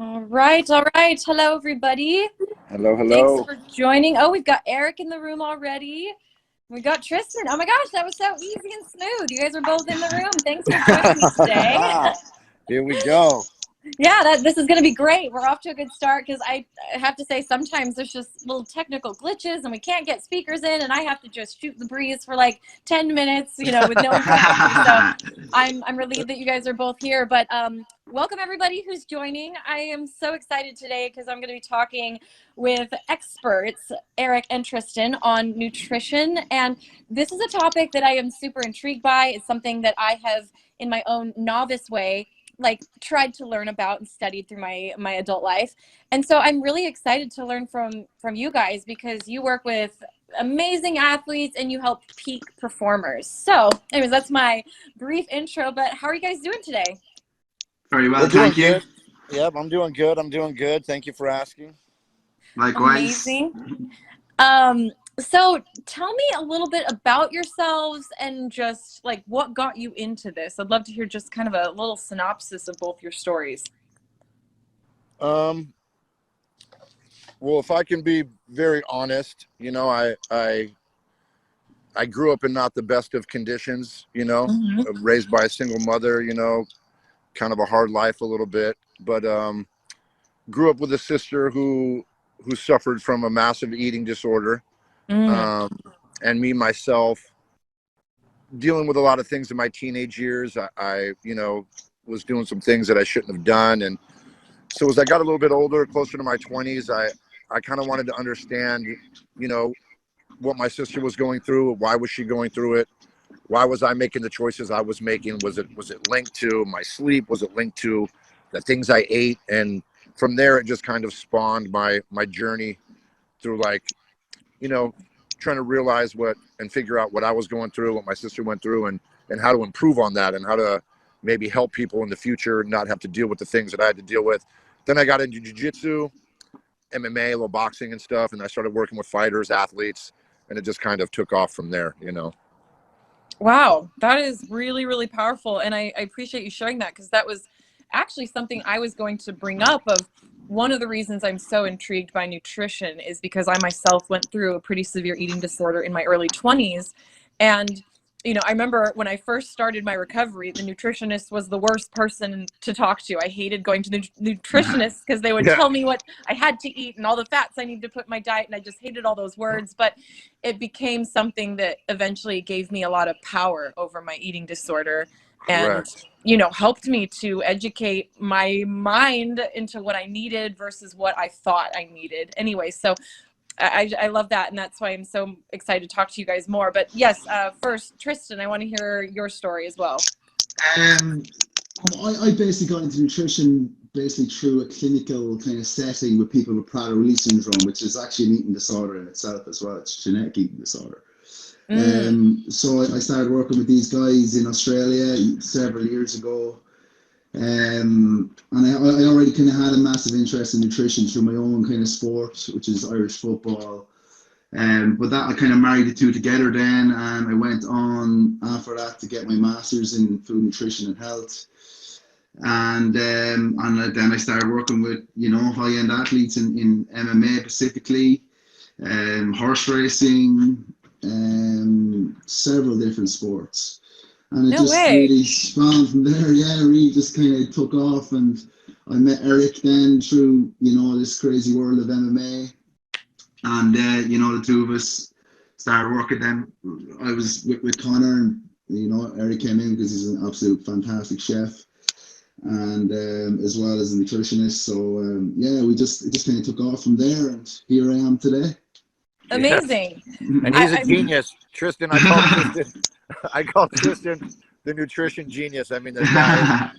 All right, all right. Hello, everybody. Hello, Thanks hello. for joining. Oh, we've got Eric in the room already. We got Tristin. Oh my gosh, that was so easy and smooth. You guys are both in the room. Thanks for joining me today. Here we go. Yeah, this is going to be great. We're off to a good start because I have to say sometimes there's just little technical glitches and we can't get speakers in, and I have to just shoot the breeze for like 10 minutes, with no interruptions. So I'm relieved that you guys are both here. But welcome everybody who's joining. I am so excited today because I'm going to be talking with experts, Eric and Tristin, on nutrition. And this is a topic that I am super intrigued by. It's something that I have, in my own novice way, tried to learn about and studied through my adult life. And so I'm really excited to learn from you guys because you work with amazing athletes and you help peak performers. So anyways, that's my brief intro, but how are you guys doing today? Very well, thank you. Good. Yep, I'm doing good. Thank you for asking. Likewise. Amazing. So tell me a little bit about yourselves and just like what got you into this. I'd love to hear just kind of a little synopsis of both your stories. Well, if I can be very honest, I grew up in not the best of conditions, raised by a single mother, kind of a hard life a little bit, but grew up with a sister who suffered from a massive eating disorder. And me, myself, dealing with a lot of things in my teenage years. I was doing some things that I shouldn't have done. And so as I got a little bit older, closer to my 20s, I kind of wanted to understand, what my sister was going through. Why was she going through it? Why was I making the choices I was making? Was it linked to my sleep? Was it linked to the things I ate? And from there, it just kind of spawned my journey through trying to realize and figure out what I was going through, what my sister went through, and how to improve on that and how to maybe help people in the future not have to deal with the things that I had to deal with. Then I got into jiu-jitsu, MMA, a little boxing and stuff, and I started working with fighters, athletes, and it just kind of took off from there, Wow, that is really, really powerful. And I appreciate you sharing that because that was actually something I was going to bring up. Of one of the reasons I'm so intrigued by nutrition is because I myself went through a pretty severe eating disorder in my early 20s. And, I remember when I first started my recovery, the nutritionist was the worst person to talk to. I hated going to the nutritionists because they would tell me what I had to eat and all the fats I needed to put in my diet. And I just hated all those words. But it became something that eventually gave me a lot of power over my eating disorder. And, helped me to educate my mind into what I needed versus what I thought I needed. Anyway, so I love that. And that's why I'm so excited to talk to you guys more. But yes, first, Tristin, I want to hear your story as well. I basically got into nutrition through a clinical kind of setting with people with Prader-Willi syndrome, which is actually an eating disorder in itself as well. It's a genetic eating disorder. So I started working with these guys in Australia several years ago. And I already kind of had a massive interest in nutrition through my own kind of sport, which is Irish football. But that I kind of married the two together then, and I went on after that to get my master's in food nutrition and health. And then I started working with high-end athletes in MMA specifically, horse racing, several different sports. And it really spawned from there. Yeah, it really just kind of took off. And I met Eric then through, this crazy world of MMA. And, the two of us started working then. I was with Connor, and, Eric came in because he's an absolute fantastic chef. And as well as a nutritionist. So, it just kind of took off from there. And here I am today. Amazing. And he's a genius. Tristin, I call Tristin the nutrition genius. I mean, this guy,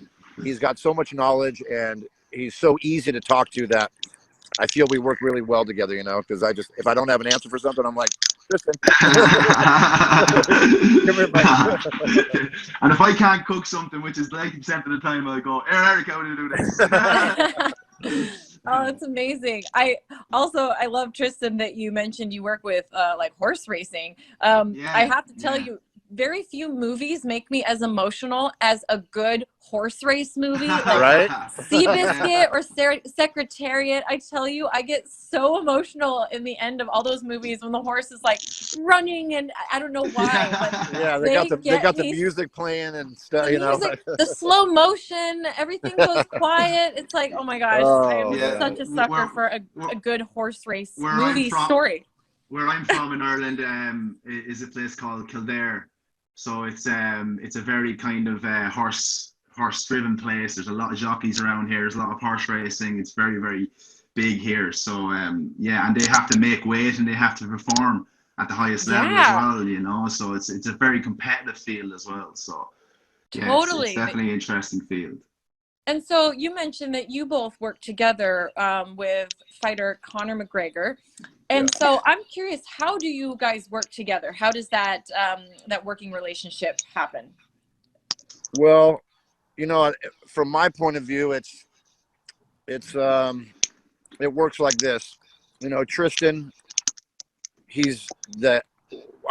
he's got so much knowledge and he's so easy to talk to that I feel we work really well together, because if I don't have an answer for something, I'm like, Tristin. Come here, buddy. And if I can't cook something, which is 90% of the time, I'll go, Eric, how do you do this? Oh, that's amazing. I love, Tristin, that you mentioned you work with like horse racing. I have to tell you, very few movies make me as emotional as a good horse race movie, like Right? Seabiscuit or Secretariat. I tell you, I get so emotional in the end of all those movies when the horse is like running, and I don't know why, but Yeah, they got the music playing and stuff, the you know. music, the slow motion, everything goes quiet. It's like, oh my gosh, I am Yeah. such a sucker for a good horse race movie story. Where I'm from in Ireland is a place called Kildare. So it's a very kind of horse driven place. There's a lot of jockeys around here. There's a lot of horse racing. It's very, very big here. So yeah, and they have to make weight and they have to perform at the highest level as well, you know. So it's a very competitive field as well. So yeah, Totally. it's definitely an interesting field. And so you mentioned that you both work together with fighter Conor McGregor. And so I'm curious, how do you guys work together? How does that that working relationship happen? Well, you know, from my point of view, it works like this. You know, Tristin,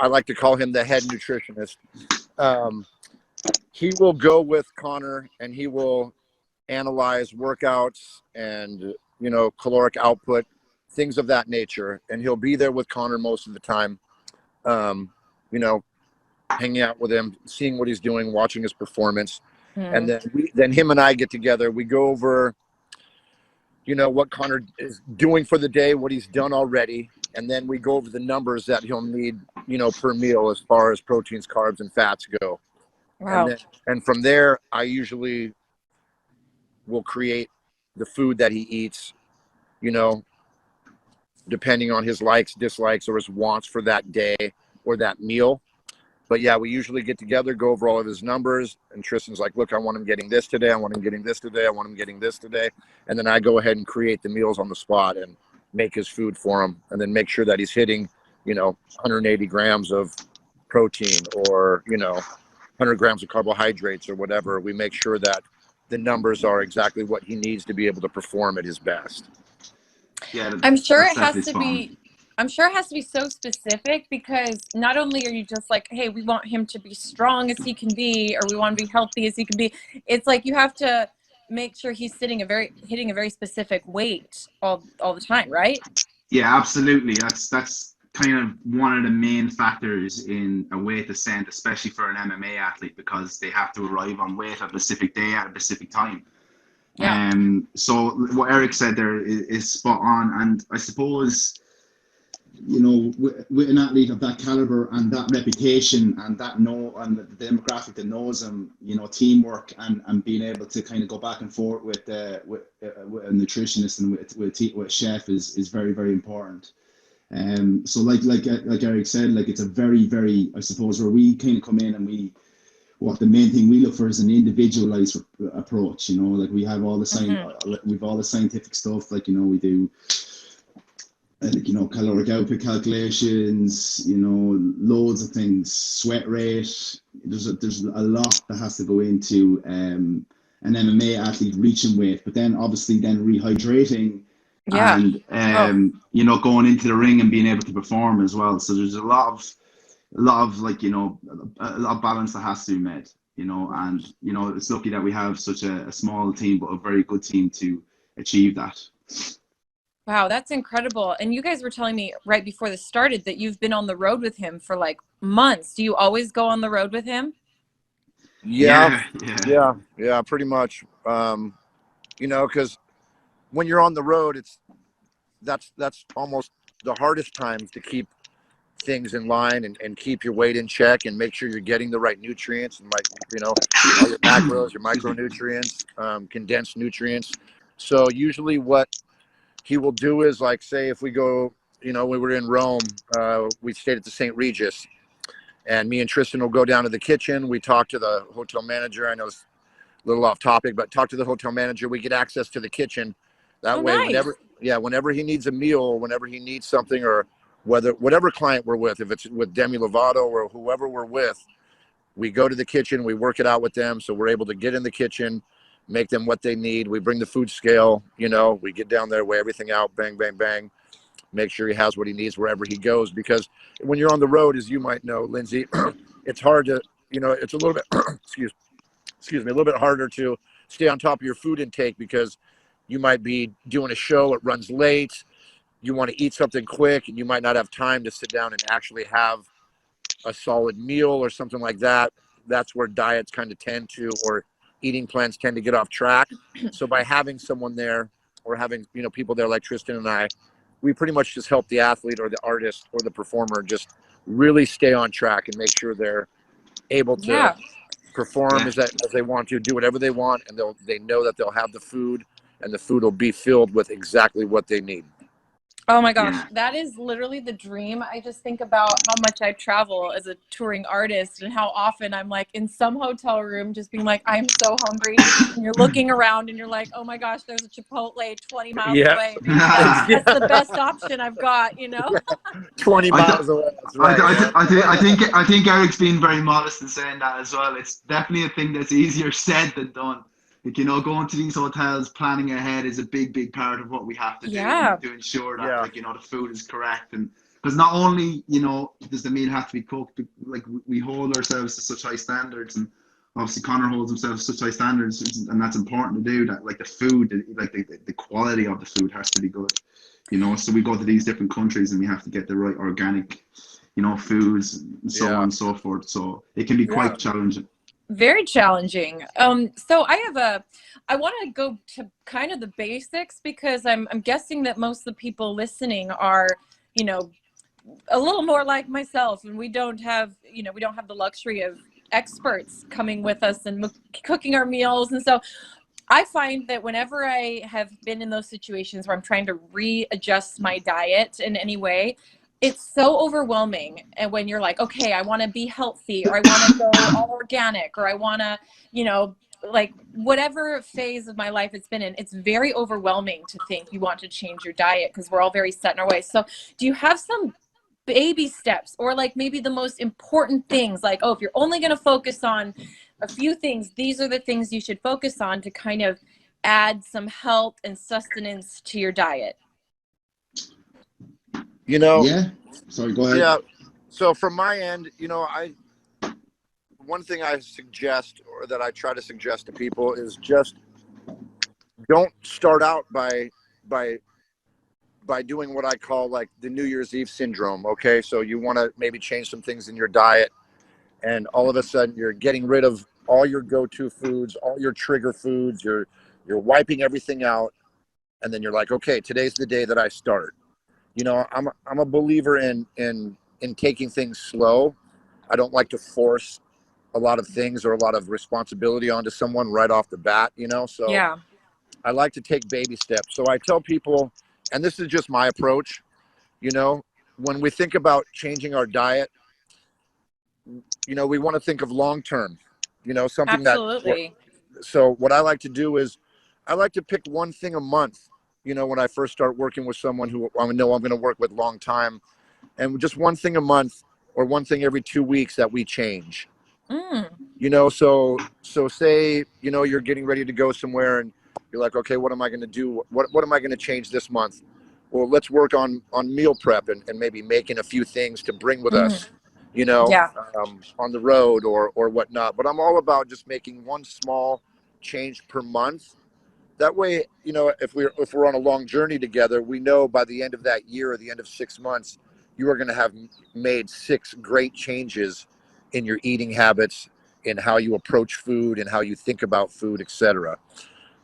I like to call him the head nutritionist. He will go with Conor and he will analyze workouts and, you know, caloric output, things of that nature. And he'll be there with Conor most of the time, you know, hanging out with him, seeing what he's doing, watching his performance. And then him and I get together. We go over, you know, what Conor is doing for the day, what he's done already. And then we go over the numbers that he'll need, you know, per meal as far as proteins, carbs, and fats go. Wow. And from there, I usually will create the food that he eats, you know, depending on his likes, dislikes, or his wants for that day or that meal. But yeah, we usually get together, go over all of his numbers, and Tristan's like, look, I want him getting this today, I want him getting this today, I want him getting this today. And then I go ahead and create the meals on the spot and make his food for him, and then make sure that he's hitting, you know, 180 grams of protein or, you know, 100 grams of carbohydrates or whatever. We make sure that the numbers are exactly what he needs to be able to perform at his best. Yeah, I'm sure it has to be. I'm sure it has to be so specific, because not only are you just like, hey, we want him to be strong as he can be, or we want to be healthy as he can be. It's like you have to make sure he's hitting a very specific weight all the time, right? Yeah, absolutely. That's kind of one of the main factors in a weight descent, especially for an MMA athlete, because they have to arrive on weight at a specific day at a specific time. Yeah. So what Eric said there is spot on, and I suppose, you know, with an athlete of that caliber and that reputation and and the demographic that knows him, you know, teamwork and being able to kind of go back and forth with a nutritionist and with a chef is very, very important. So like Eric said, like, it's a very, very, I suppose, where we kind of come in and the main thing we look for is an individualized approach. You know, like we have all the we've all the scientific stuff, like, you know, we do, you know, caloric output calculations, you know, loads of things, sweat rate. There's a lot that has to go into an MMA athlete reaching weight, but then obviously rehydrating and you know, going into the ring and being able to perform as well. So there's a lot of like, you know, a lot of balance that has to be made, you know, and, you know, it's lucky that we have such a small team, but a very good team to achieve that. Wow, that's incredible. And you guys were telling me right before this started that you've been on the road with him for like months. Do you always go on the road with him? Yeah, pretty much. You know, because when you're on the road, that's almost the hardest times to keep things in line and keep your weight in check and make sure you're getting the right nutrients and, like, you know, all your macros, your micronutrients, condensed nutrients. So usually what he will do is, like, say if we go, you know, we were in Rome, we stayed at the St. Regis, and me and Tristin will go down to the kitchen. We talk to the hotel manager. I know it's a little off topic, but talk to the hotel manager. We get access to the kitchen. That way, nice. whenever he needs a meal, or whenever he needs something, or whatever client we're with, if it's with Demi Lovato or whoever we're with, we go to the kitchen, we work it out with them. So we're able to get in the kitchen, make them what they need. We bring the food scale, you know, we get down there, weigh everything out, bang, bang, bang, make sure he has what he needs wherever he goes. Because when you're on the road, as you might know, Lindsey, it's hard to, you know, it's a little bit, excuse me, a little bit harder to stay on top of your food intake because you might be doing a show, it runs late, you want to eat something quick, and you might not have time to sit down and actually have a solid meal or something like that. That's where diets kind of tend to, or eating plans tend to get off track. So by having someone there, or having, you know, people there like Tristin and I, we pretty much just help the athlete or the artist or the performer just really stay on track and make sure they're able to perform as they want to, do whatever they want, and they know that they'll have the food, and the food will be filled with exactly what they need. Oh my gosh, that is literally the dream. I just think about how much I travel as a touring artist and how often I'm like in some hotel room just being like, I'm so hungry. And you're looking around and you're like, oh my gosh, there's a Chipotle 20 miles away. Maybe that's the best option I've got, you know? 20 miles away. That's right. I think Eric's being very modest in saying that as well. It's definitely a thing that's easier said than done. Like, you know, going to these hotels, planning ahead is a big part of what we have to do to ensure that, like, you know, the food is correct. And because not only, you know, does the meal have to be cooked, like we hold ourselves to such high standards, and obviously Connor holds himself to such high standards, and that's important to do. That, like, the food, like the quality of the food has to be good, you know. So we go to these different countries and we have to get the right organic, you know, foods and so on and so forth. So it can be quite challenging. Very challenging. So I want to go to kind of the basics, because I'm guessing that most of the people listening are, you know, a little more like myself, and we don't have the luxury of experts coming with us and cooking our meals. And so I find that whenever I have been in those situations where I'm trying to readjust my diet in any way, it's so overwhelming. And when you're like, okay, I want to be healthy, or I want to go all organic, or I want to, you know, like whatever phase of my life it's been in, it's very overwhelming to think you want to change your diet because we're all very set in our ways. So do you have some baby steps, or like maybe the most important things, like, oh, if you're only going to focus on a few things, these are the things you should focus on to kind of add some health and sustenance to your diet? You know, sorry, go ahead. Yeah. So from my end, you know, one thing I suggest, or that I try to suggest to people, is just don't start out by doing what I call like the New Year's Eve syndrome. Okay. So you want to maybe change some things in your diet, and all of a sudden you're getting rid of all your go-to foods, all your trigger foods, you're wiping everything out. And then you're like, okay, today's the day that I start. You know, I'm a believer in taking things slow. I don't like to force a lot of things or a lot of responsibility onto someone right off the bat, you know? So I like to take baby steps. So I tell people, and this is just my approach, you know, when we think about changing our diet, you know, we want to think of long-term, you know, something so what I like to do is I like to pick one thing a month. You know, when I first start working with someone who I know I'm going to work with long time, and just one thing a month or one thing every 2 weeks that we change. You know, so say, you know, you're getting ready to go somewhere and you're like, okay, what am I going to do? What am I going to change this month? Well, let's work on meal prep and maybe making a few things to bring with us, you know, on the road or whatnot. But I'm all about just making one small change per month. That way, you know, if we're on a long journey together, we know by the end of that year or the end of 6 months, you are going to have made 6 great changes in your eating habits, in how you approach food and how you think about food, etc.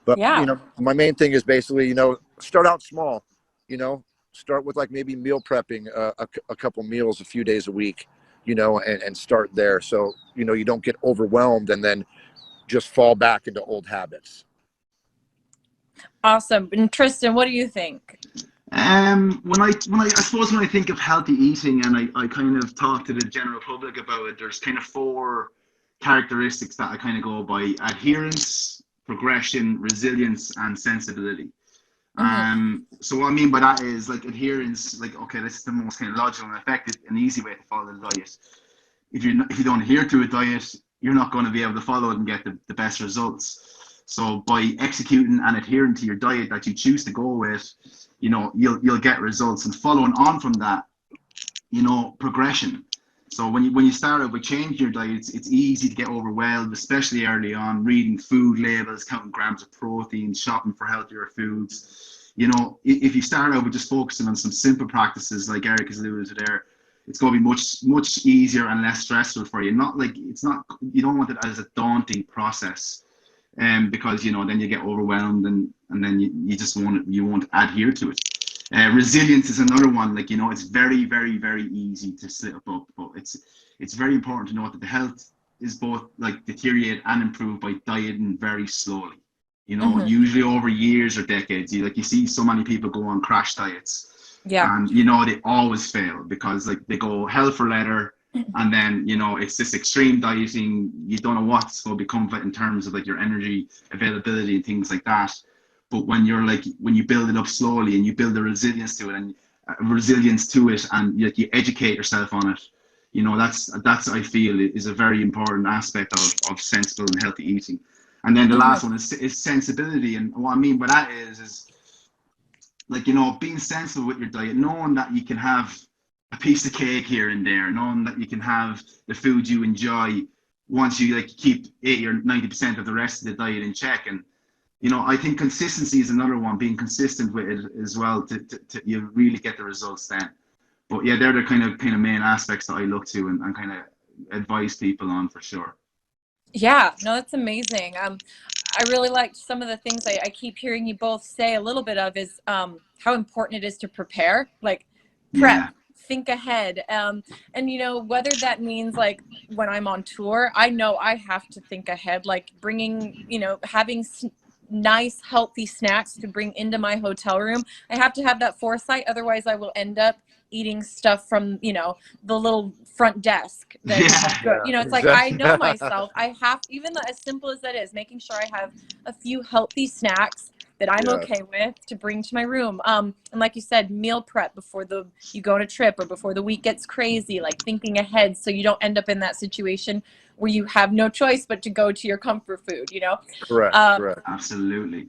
But, you know, my main thing is basically, you know, start out small, you know, start with like maybe meal prepping a couple meals a few days a week, you know, and start there. So, you know, you don't get overwhelmed and then just fall back into old habits. Awesome. And Tristin, what do you think? When I suppose when I think of healthy eating and I kind of talk to the general public about it, there's kind of 4 characteristics that I kind of go by: adherence, progression, resilience, and sensibility. So what I mean by that is, like, adherence, like, okay, this is the most kind of logical and effective and easy way to follow the diet. If you don't adhere to a diet, you're not going to be able to follow it and get the best results. So by executing and adhering to your diet that you choose to go with, you know, you'll get results. And following on from that, you know, progression. So when you start out by changing your diet, it's easy to get overwhelmed, especially early on, reading food labels, counting grams of protein, shopping for healthier foods. You know, if you start out with just focusing on some simple practices like Eric has alluded to there, it's going to be much easier and less stressful for you. Not like you don't want it as a daunting process, because you know then you get overwhelmed and then you just won't adhere to it. Resilience is another one. Like, you know, it's very easy to slip up, but it's very important to note that the health is both like deteriorate and improve by dieting very slowly. You know, usually over years or decades. You see so many people go on crash diets, and you know they always fail because like they go hell for leather, and then you know it's this extreme dieting. You don't know what's going to become of it in terms of like your energy availability and things like that. But when you build it up slowly and you build the resilience to it and you educate yourself on it, you know, that's I feel is a very important aspect of sensible and healthy eating. And then the last one is sensibility. And what I mean by that is like, you know, being sensible with your diet, knowing that you can have a piece of cake here and there, knowing that you can have the food you enjoy once you like keep 80 or 90% of the rest of the diet in check. And you know, I think consistency is another one, being consistent with it as well to you really get the results then. But yeah, they're the kind of main aspects that I look to and kind of advise people on for sure. Yeah, no, that's amazing. I really liked some of the things I keep hearing you both say a little bit of is how important it is to prepare, like prep, think ahead. And, you know, whether that means like when I'm on tour, I know I have to think ahead, like bringing, you know, having nice healthy snacks to bring into my hotel room. I have to have that foresight, otherwise I will end up eating stuff from, you know, the little front desk that you know, it's like I know myself. I have, even as simple as that is, making sure I have a few healthy snacks that I'm okay with to bring to my room. And like you said, meal prep before you go on a trip or before the week gets crazy, like thinking ahead so you don't end up in that situation where you have no choice but to go to your comfort food, you know? Correct. Absolutely.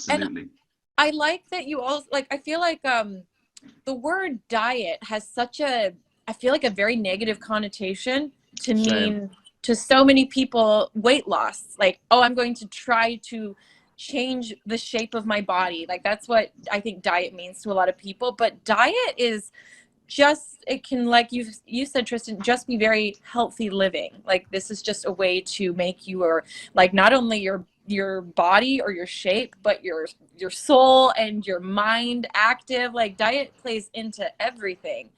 And I like that you also, like, I feel like the word diet has I feel like a very negative connotation to mean to so many people weight loss. Like, oh, I'm going to try to change the shape of my body. Like that's what I think diet means to a lot of people. But diet is just, it can, like you said, Tristin, just be very healthy living. Like this is just a way to make your, like, not only your body or your shape, but your soul and your mind active. Like diet plays into everything.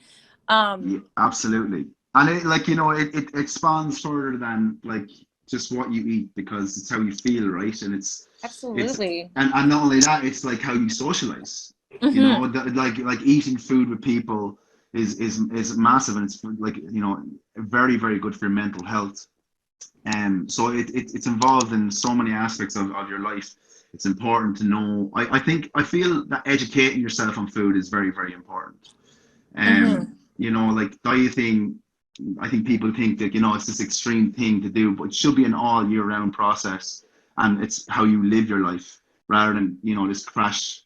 Yeah, absolutely. And it, like, you know, it expands further than like just what you eat, because it's how you feel, right? And it's absolutely, and not only that, it's like how you socialize. You know, like eating food with people is massive, and it's like, you know, very good for your mental health. So it's involved in so many aspects of your life. It's important to know. I feel that educating yourself on food is very important. You know, like dieting, I think people think that, you know, it's this extreme thing to do, but it should be an all year round process, and it's how you live your life rather than, you know, this crash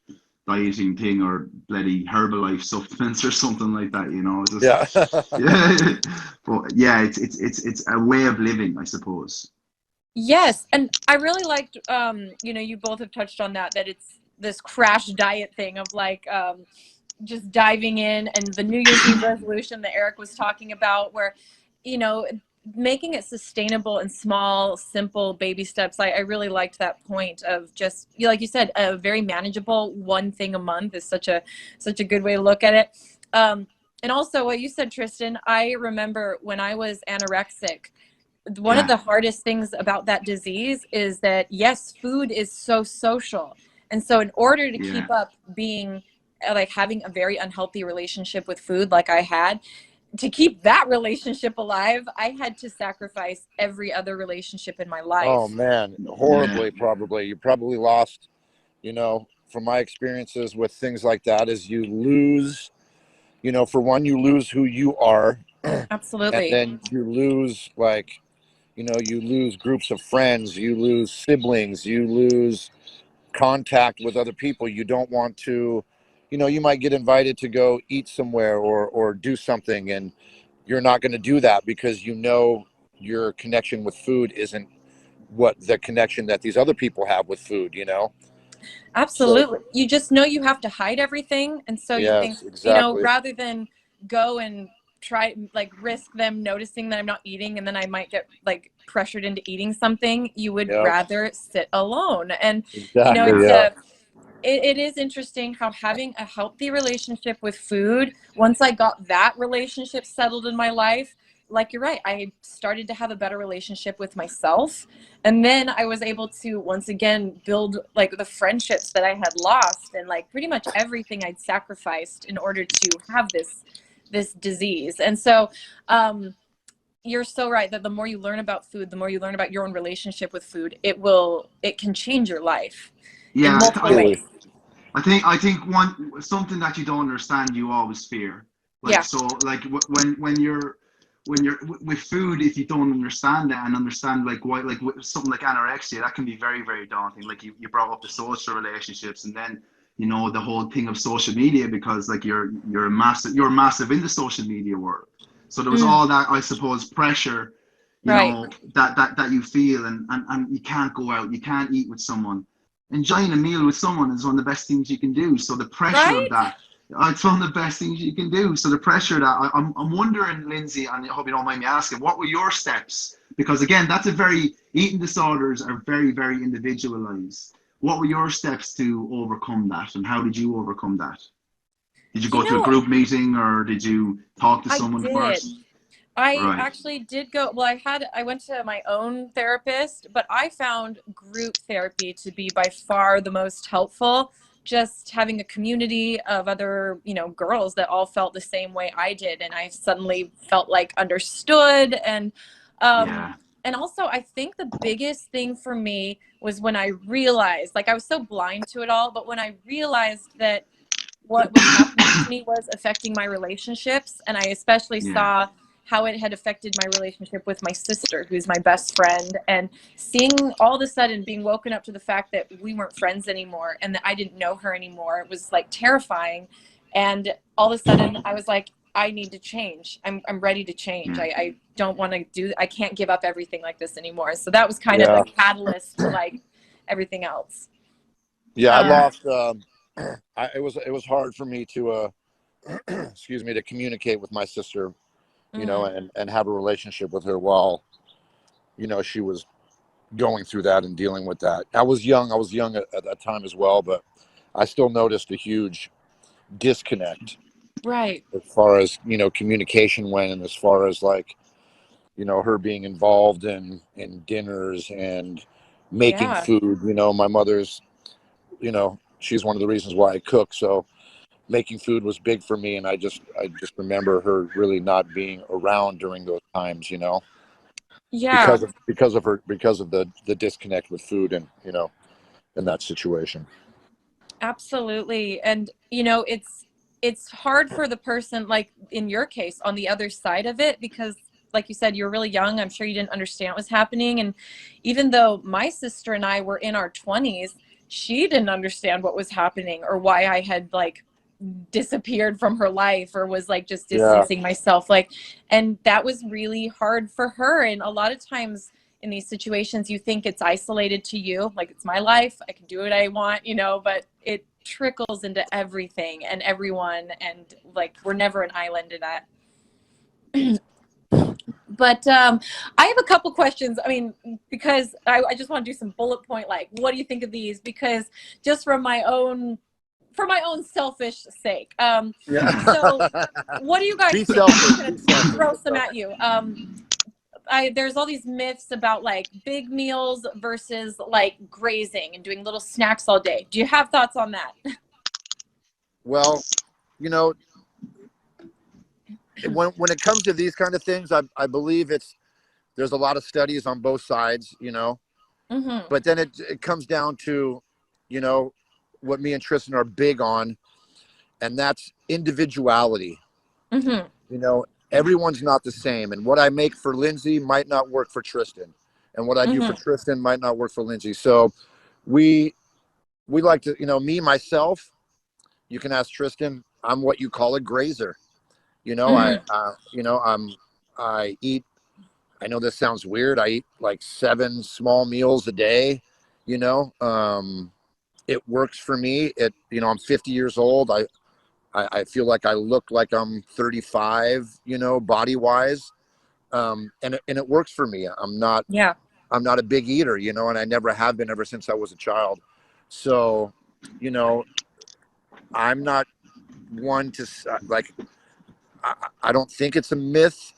dieting thing or bloody Herbalife supplements or something like that, you know. Just, but yeah, it's a way of living, I suppose. Yes, and I really liked, you know, you both have touched on that it's this crash diet thing of like just diving in, and the New Year's Eve resolution that Eric was talking about, where, you know, making it sustainable and small, simple baby steps. I really liked that point of just, like you said, a very manageable one thing a month is such a good way to look at it. And also what you said, Tristin, I remember when I was anorexic, one of the hardest things about that disease is that, yes, food is so social. And so in order to keep up being, like, having a very unhealthy relationship with food like I had, to keep that relationship alive, I had to sacrifice every other relationship in my life. Oh man, horribly. Probably you probably lost, you know, from my experiences with things like that, is you lose, you know, for one, you lose who you are. Absolutely. And then you lose, like, you know, you lose groups of friends, you lose siblings, you lose contact with other people. You don't want to, you know, you might get invited to go eat somewhere or do something, and you're not going to do that because you know your connection with food isn't what the connection that these other people have with food, you know? Absolutely. So, you just know you have to hide everything. And so you think, exactly. you know, rather than go and try, like, risk them noticing that I'm not eating and then I might get like pressured into eating something, you would rather sit alone. And, you know, it's it is interesting how having a healthy relationship with food, once I got that relationship settled in my life, like you're right, I started to have a better relationship with myself. And then I was able to once again build like the friendships that I had lost and like pretty much everything I'd sacrificed in order to have this disease. And so you're so right that the more you learn about food, the more you learn about your own relationship with food, it can change your life in multiple ways. I think something that you don't understand, you always fear. Like, so like when you're with food, if you don't understand it and understand like why, like something like anorexia, that can be very, very daunting. Like you brought up the social relationships, and then, you know, the whole thing of social media, because like you're massive in the social media world. So there was all that, I suppose, pressure, you know, that you feel, and you can't go out, you can't eat with someone. Enjoying a meal with someone is one of the best things you can do. So the pressure of that, it's one of the best things you can do. So the pressure of that, I'm wondering, Lindsey, and I hope you don't mind me asking, what were your steps? Because again, eating disorders are very, very individualized. What were your steps to overcome that, and how did you overcome that? Did you go to a group meeting, or did you talk to someone first? I actually did go, well, I went to my own therapist, but I found group therapy to be by far the most helpful. Just having a community of other, you know, girls that all felt the same way I did. And I suddenly felt like understood. And also I think the biggest thing for me was when I realized, like, I was so blind to it all, but when I realized that what was happening to me was affecting my relationships, and I especially saw how it had affected my relationship with my sister, who's my best friend, and seeing all of a sudden being woken up to the fact that we weren't friends anymore and that I didn't know her anymore. It was like terrifying. And all of a sudden I was like, I need to change. I'm ready to change. I don't want to I can't give up everything like this anymore. So that was kind of the catalyst to like everything else. I lost, it was hard for me to, excuse me, to communicate with my sister, you know, and have a relationship with her while, you know, she was going through that and dealing with that. I was young at that time as well, but I still noticed a huge disconnect. Right. As far as, you know, communication went, and as far as like, you know, her being involved in dinners and making food. You know, my mother's, you know, she's one of the reasons why I cook. So making food was big for me, and I just remember her really not being around during those times, you know. Because of the disconnect with food, and, you know, in that situation. Absolutely. And, you know, it's hard for the person, like in your case, on the other side of it, because like you said, you were really young. I'm sure you didn't understand what was happening. And even though my sister and I were in our 20s, she didn't understand what was happening or why I had like disappeared from her life or was like just distancing myself. Like, and that was really hard for her. And a lot of times in these situations, you think it's isolated to you, like it's my life, I can do what I want, you know, but it trickles into everything and everyone. And like, we're never an island to that. But I have a couple questions. I mean, because I just want to do some bullet point, like, what do you think of these? Because just for my own selfish sake. So what do you guys think? I'm going to throw some at you. There's all these myths about like big meals versus like grazing and doing little snacks all day. Do you have thoughts on that? Well, you know, when it comes to these kind of things, I believe there's a lot of studies on both sides, you know, but then it comes down to, you know, what me and Tristin are big on, and that's individuality. You know, everyone's not the same, and what I make for Lindsey might not work for Tristin, and what I do for Tristin might not work for Lindsey. So we like to, you know, me, myself, you can ask Tristin, I'm what you call a grazer. You know, I eat, I know this sounds weird. I eat like 7 small meals a day, you know. It works for me. I'm 50 years old. I feel like I look like I'm 35, body wise. And it works for me. I'm not a big eater, and I never have been ever since I was a child. So, I'm not one to like, I don't think it's a myth,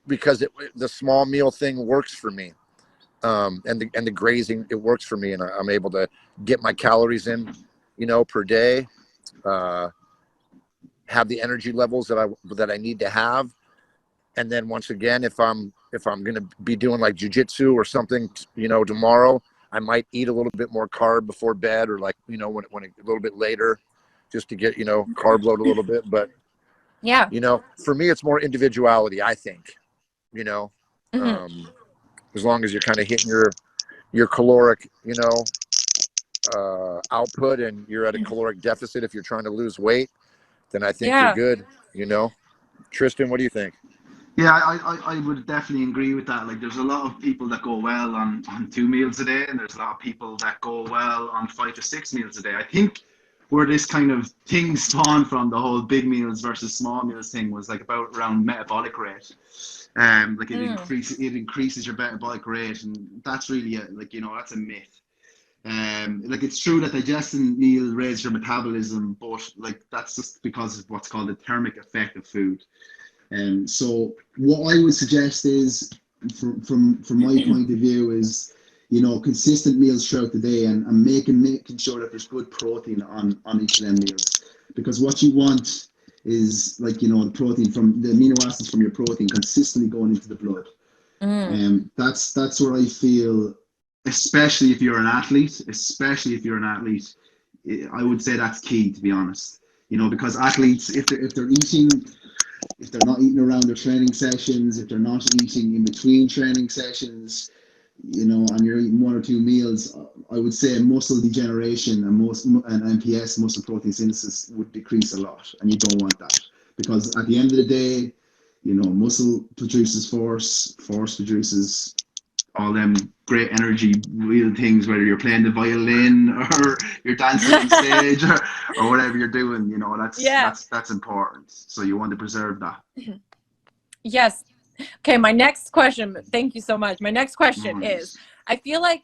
because the small meal thing works for me. And the grazing, it works for me, and I'm able to get my calories in, per day, have the energy levels that I need to have. And then once again, if I'm going to be doing like jujitsu or something, tomorrow, I might eat a little bit more carb before bed, or like, when a little bit later, just to get, carb load a little bit. But yeah, for me, it's more individuality, I think, as long as you're kind of hitting your caloric, output, and you're at a caloric deficit. If you're trying to lose weight, then I think you're good, Tristin, what do you think? Yeah, I would definitely agree with that. Like, there's a lot of people that go well on 2 meals a day, and there's a lot of people that go well on 5 to 6 meals a day. I think where this kind of thing spawned from, the whole big meals versus small meals thing, was like about around metabolic rate. Like it increases your metabolic rate, and that's really that's a myth. Like, it's true that digesting meal raises your metabolism, but like that's just because of what's called the thermic effect of food. So what I would suggest is, from my point of view, is consistent meals throughout the day, and making sure that there's good protein on each of them meals, because what you want is, like, the protein from the amino acids from your protein consistently going into the blood. That's where I feel, especially if you're an athlete, I would say that's key, to be honest. Because athletes, if they're eating, if they're not eating around their training sessions, if they're not eating in between training sessions, and you're eating 1 or 2 meals, I would say muscle degeneration and MPS, muscle protein synthesis, would decrease a lot, and you don't want that, because at the end of the day, muscle produces force produces all them great energy real things, whether you're playing the violin or you're dancing on stage or whatever you're doing, that's important. So you want to preserve that. Yes. Okay, my next question, thank you so much. My next question is, I feel like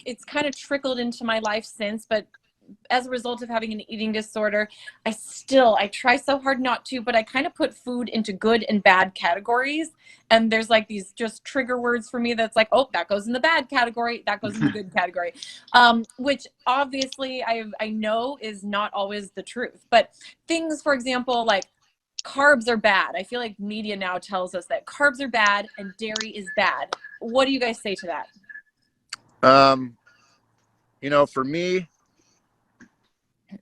it's kind of trickled into my life since, but as a result of having an eating disorder, I try so hard not to, but I kind of put food into good and bad categories. And there's like these just trigger words for me that's like, oh, that goes in the bad category, that goes in the good category, which obviously I know is not always the truth. But things, for example, like carbs are bad. I feel like media now tells us that carbs are bad and dairy is bad. What do you guys say to that? For me,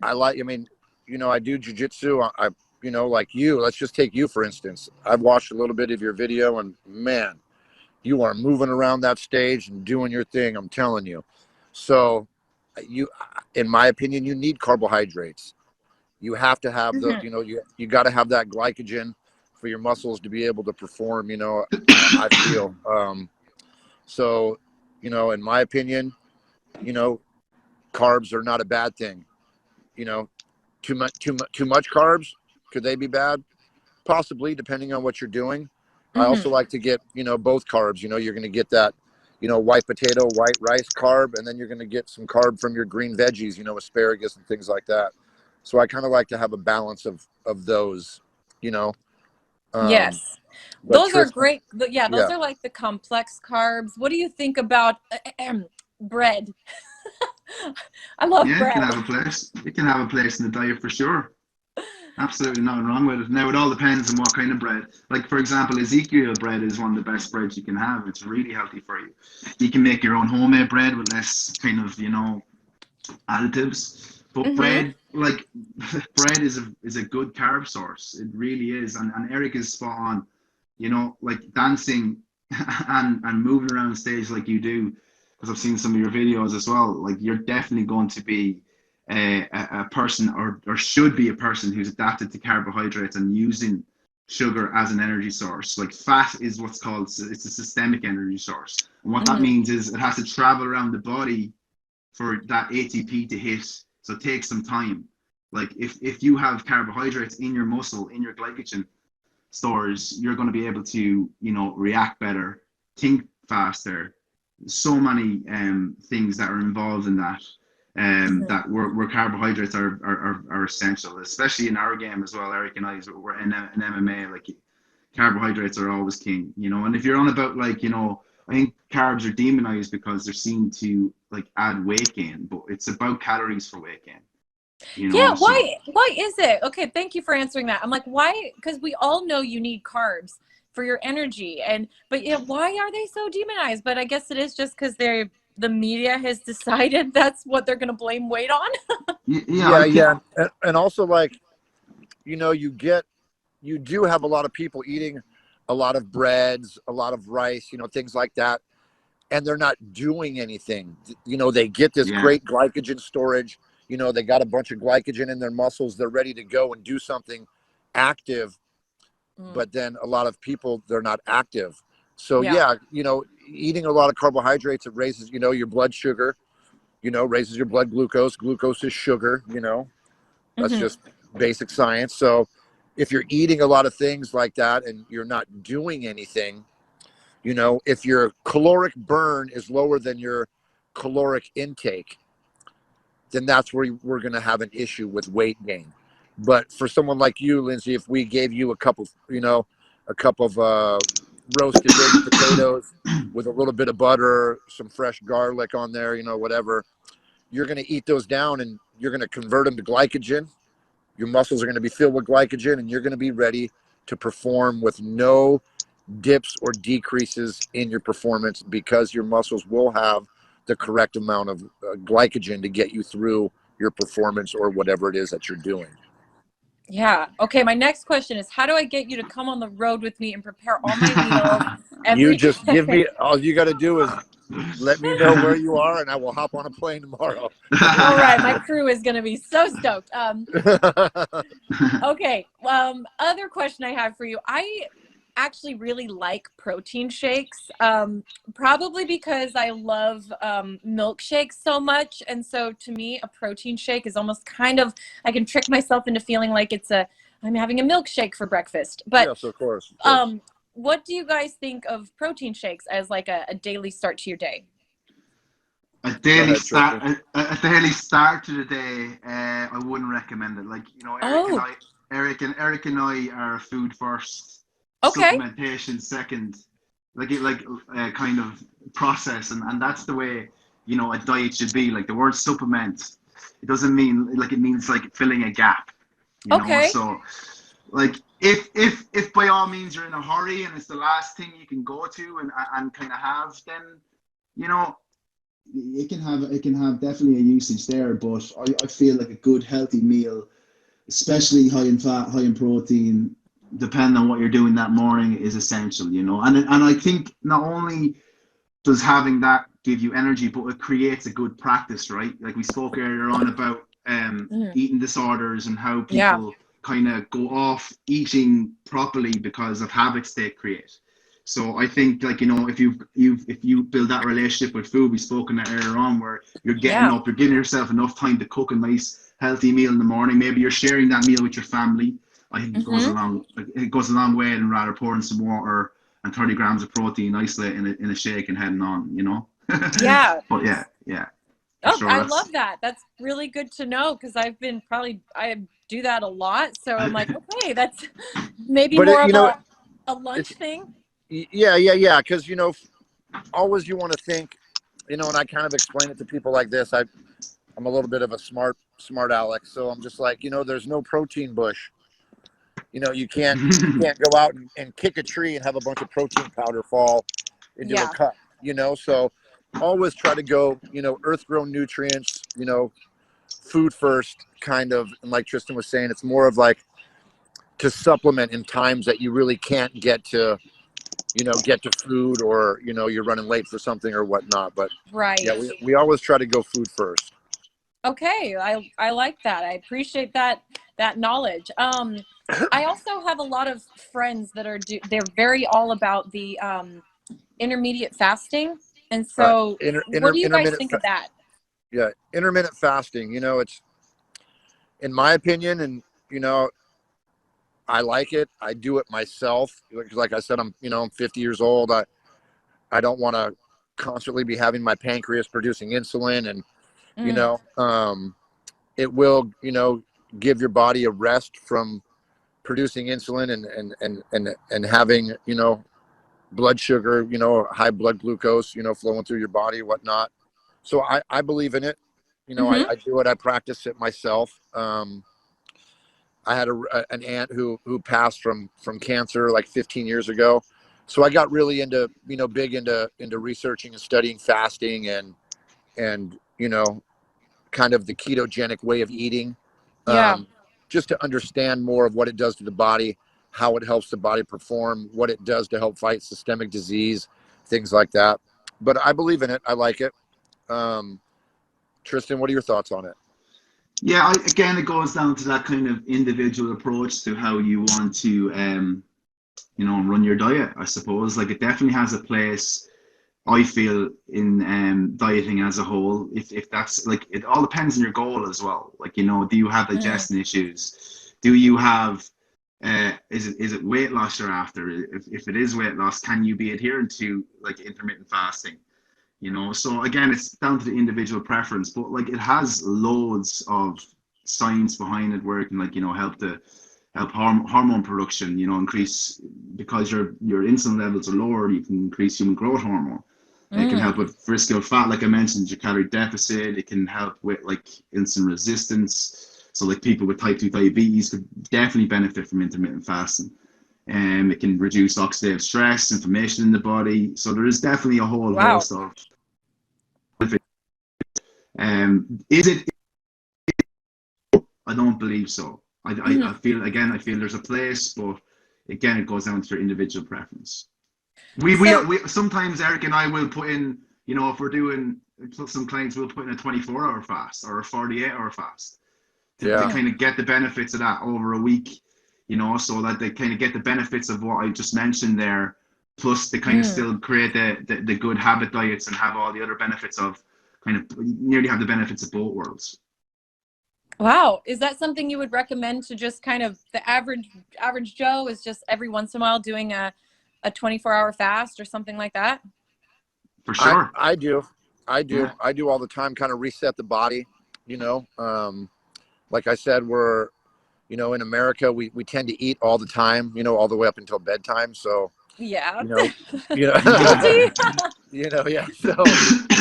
I do jujitsu. Like you, let's just take you, for instance. I've watched a little bit of your video, and man, you are moving around that stage and doing your thing. I'm telling you. So in my opinion, you need carbohydrates. You have to have you got to have that glycogen for your muscles to be able to perform, I feel. So, in my opinion, carbs are not a bad thing. Too much carbs, could they be bad? Possibly, depending on what you're doing. I also like to get, both carbs. You're going to get that, white potato, white rice carb, and then you're going to get some carb from your green veggies, asparagus and things like that. So I kind of like to have a balance of those, Yes. Those are great. Yeah, those are like the complex carbs. What do you think about bread? I love bread. It can have a place in the diet for sure. Absolutely nothing wrong with it. Now, it all depends on what kind of bread. Like, for example, Ezekiel bread is one of the best breads you can have. It's really healthy for you. You can make your own homemade bread with less kind of, additives. But bread is a good carb source. It really is. And Eric is spot on. Like dancing and moving around stage like you do, because I've seen some of your videos as well. Like, you're definitely going to be a person or should be a person who's adapted to carbohydrates and using sugar as an energy source. Like fat is what's called, it's a systemic energy source. And what that means is it has to travel around the body for that ATP to hit. So it takes some time. Like if you have carbohydrates in your muscle, in your glycogen stores, you're going to be able to, react better, think faster. So many things that are involved in that. That where carbohydrates are essential, especially in our game as well. Eric and I, we're in MMA, like carbohydrates are always king, and if you're on about like, I think carbs are demonized because they're seen to like add weight gain, but it's about calories for weight gain. Yeah, why is it? Okay, thank you for answering that. I'm like, why? Because we all know you need carbs for your energy, but yeah, why are they so demonized? But I guess it is just because the media has decided that's what they're going to blame weight on. Yeah. And also, like, you do have a lot of people eating a lot of breads, a lot of rice, things like that, and they're not doing anything. They get this great glycogen storage. They got a bunch of glycogen in their muscles. They're ready to go and do something active. But then a lot of people, they're not active. So eating a lot of carbohydrates, it raises, your blood sugar, raises your blood glucose. Glucose is sugar, that's just basic science. So if you're eating a lot of things like that and you're not doing anything, if your caloric burn is lower than your caloric intake, then that's where we're going to have an issue with weight gain. But for someone like you, Lindsey, if we gave you a cup of roasted baked potatoes with a little bit of butter, some fresh garlic on there, whatever, you're going to eat those down and you're going to convert them to glycogen. Your muscles are going to be filled with glycogen and you're going to be ready to perform with no dips or decreases in your performance because your muscles will have the correct amount of glycogen to get you through your performance or whatever it is that you're doing. Yeah. Okay. My next question is, how do I get you to come on the road with me and prepare all my meals? You just give me, all you got to do is let me know where you are and I will hop on a plane tomorrow. All right. My crew is going to be so stoked. Okay. Other question I have for you. I actually really like protein shakes, probably because I love milkshakes so much. And so to me, a protein shake is almost kind of, I can trick myself into feeling like I'm having a milkshake for breakfast. But yes, of course. what do you guys think of protein shakes as like a daily start to your day? A daily start to the day, I wouldn't recommend it. Like, Eric and I are food first. Okay. Supplementation second, kind of process, and that's the way a diet should be. Like the word supplement, it doesn't mean like it means like filling a gap. Okay. So like if by all means you're in a hurry and it's the last thing you can go to and kind of have, then it can have definitely a usage there. But I feel like a good healthy meal, especially high in fat, high in protein, depending on what you're doing that morning, is essential, and I think not only does having that give you energy, but it creates a good practice, right? Like we spoke earlier on about eating disorders and how people kind of go off eating properly because of habits they create. So I think, like, if you build that relationship with food, we spoke on that earlier on, where you're getting up, you're giving yourself enough time to cook a nice healthy meal in the morning. Maybe you're sharing that meal with your family. I think it goes a long way, and rather pouring some water and 30 grams of protein, isolate in a shake and heading on, Yeah. But yeah. I love that. That's really good to know, because I do that a lot. So I'm like, okay, that's maybe more of a lunch thing. Yeah. Because, always you want to think, and I kind of explain it to people like this. I'm a little bit of a smart Alex. So I'm just like, there's no protein bush. You can't go out and kick a tree and have a bunch of protein powder fall into a cup, so always try to go, earth grown nutrients, food first kind of. And like Tristin was saying, it's more of like to supplement in times that you really can't get to food, or, you're running late for something or whatnot. But right. yeah, we always try to go food first. Okay, I like that. I appreciate that knowledge. I also have a lot of friends that they're very all about the intermediate fasting. And so what do you guys think of that? Yeah, intermittent fasting, it's, in my opinion, and I like it. I do it myself. Like I said, I'm 50 years old. I don't want to constantly be having my pancreas producing insulin, and it will, give your body a rest from producing insulin and having, blood sugar, high blood glucose, flowing through your body, whatnot. So I believe in it. I do it. I practice it myself. I had an aunt who passed from cancer like 15 years ago. So I got really into, big into researching and studying fasting and, kind of the ketogenic way of eating. Yeah. Just to understand more of what it does to the body, how it helps the body perform, what it does to help fight systemic disease, things like that. But I believe in it. I like it. Tristin, what are your thoughts on it? Yeah, again, it goes down to that kind of individual approach to how you want to, run your diet, I suppose. Like, it definitely has a place, I feel, in dieting as a whole. If that's, like, it all depends on your goal as well. Like, do you have digestion issues? Do you have, is it weight loss you're after? If it is weight loss, can you be adherent to, like, intermittent fasting? So again, it's down to the individual preference, but like, it has loads of science behind it where it can, like, help hormone production, increase, because your insulin levels are lower, you can increase human growth hormone. It can help with visceral fat, like I mentioned, your calorie deficit. It can help with, like, insulin resistance. So like, people with type 2 diabetes could definitely benefit from intermittent fasting. It can reduce oxidative stress, inflammation in the body. So there is definitely a whole host of. Is it? I don't believe so. I feel there's a place, but again, it goes down to your individual preference. We sometimes, Eric and I will put in, if we're doing some clients, we'll put in a 24-hour fast or a 48-hour fast to kind of get the benefits of that over a week. So that they kind of get the benefits of what I just mentioned there, plus they kind of still create the good habit diets and have all the other benefits of, kind of nearly have the benefits of both worlds. Wow. Is that something you would recommend to just kind of the average Joe, is just every once in a while doing a 24-hour fast or something like that? For sure. I do. Yeah. I do all the time, kind of reset the body, like I said, we're, in America, we tend to eat all the time, all the way up until bedtime. So, yeah.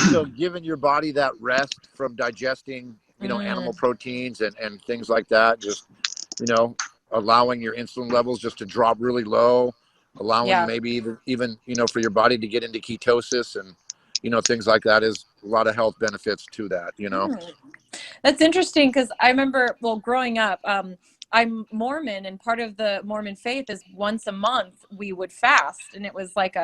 So giving your body that rest from digesting, animal proteins and things like that, just, allowing your insulin levels just to drop really low, allowing maybe even, for your body to get into ketosis and, things like that, is a lot of health benefits to that, That's interesting, because I remember, growing up, I'm Mormon, and part of the Mormon faith is once a month we would fast, and it was like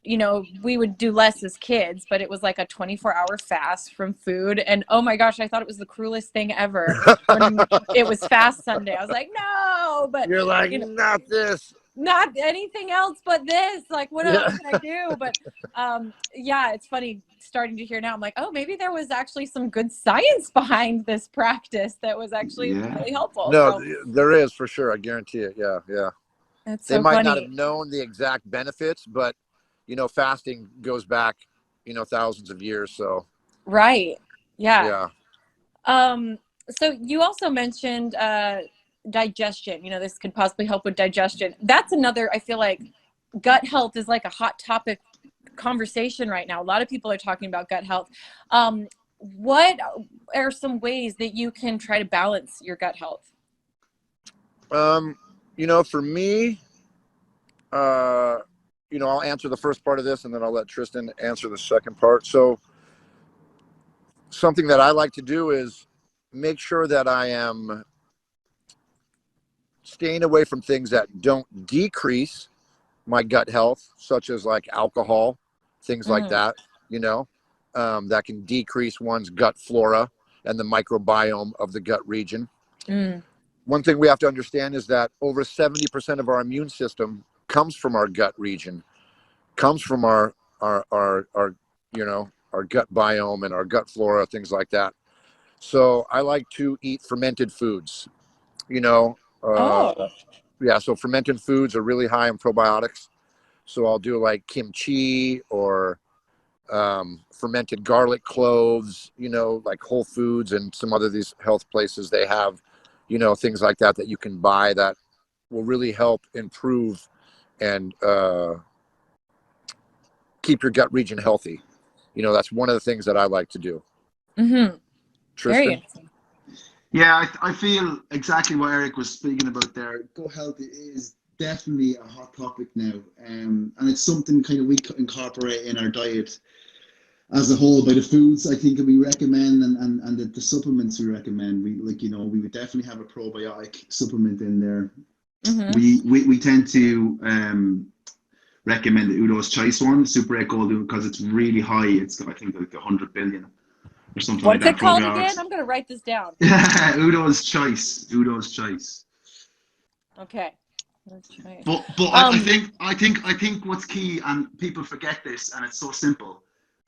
we would do less as kids, but it was like a 24-hour fast from food. And oh my gosh, I thought it was the cruelest thing ever when it was fast Sunday. I was like, no, but you're like, not this. Not anything else but this. Like, what else can I do? But it's funny starting to hear now. I'm like, oh, maybe there was actually some good science behind this practice that was actually really helpful. No, there is, for sure. I guarantee it. Yeah. That's they so might funny. not have known the exact benefits, but fasting goes back, thousands of years. So right. Yeah. So you also mentioned digestion. This could possibly help with digestion. That's another, I feel like gut health is like a hot topic conversation right now. A lot of people are talking about gut health. What are some ways that you can try to balance your gut health? For me, I'll answer the first part of this, and then I'll let Tristin answer the second part. So something that I like to do is make sure that I am staying away from things that don't decrease my gut health, such as like alcohol, things like that, that can decrease one's gut flora. and the microbiome of the gut region. Mm. One thing we have to understand is that over 70% of our immune system comes from our gut region, comes from our you know, our gut biome and our gut flora, things like that. So I like to eat fermented foods, you know. Yeah, so fermented foods are really high in probiotics. So I'll do like kimchi or fermented garlic cloves, you know, like Whole Foods and some other these health places, they have, you know, things like that that you can buy that will really help improve and keep your gut region healthy. You know, that's one of the things that I like to do. Mm-hmm. Very Tristin? interesting. Yeah, I feel exactly what Eric was speaking about there. Gut health is definitely a hot topic now, and it's something kind of we incorporate in our diet as a whole by the foods I think that we recommend and the supplements we recommend. We like, you know, we would definitely have a probiotic supplement in there. Mm-hmm. We tend to recommend the Udo's Choice one, Super Egg Gold, because it's really high. It's got, I think, like 100 billion or something What's like that. it called again? I'm gonna write this down. Udo's Choice. Udo's Choice. Okay. Let's try it. But I think what's key, and people forget this, and it's so simple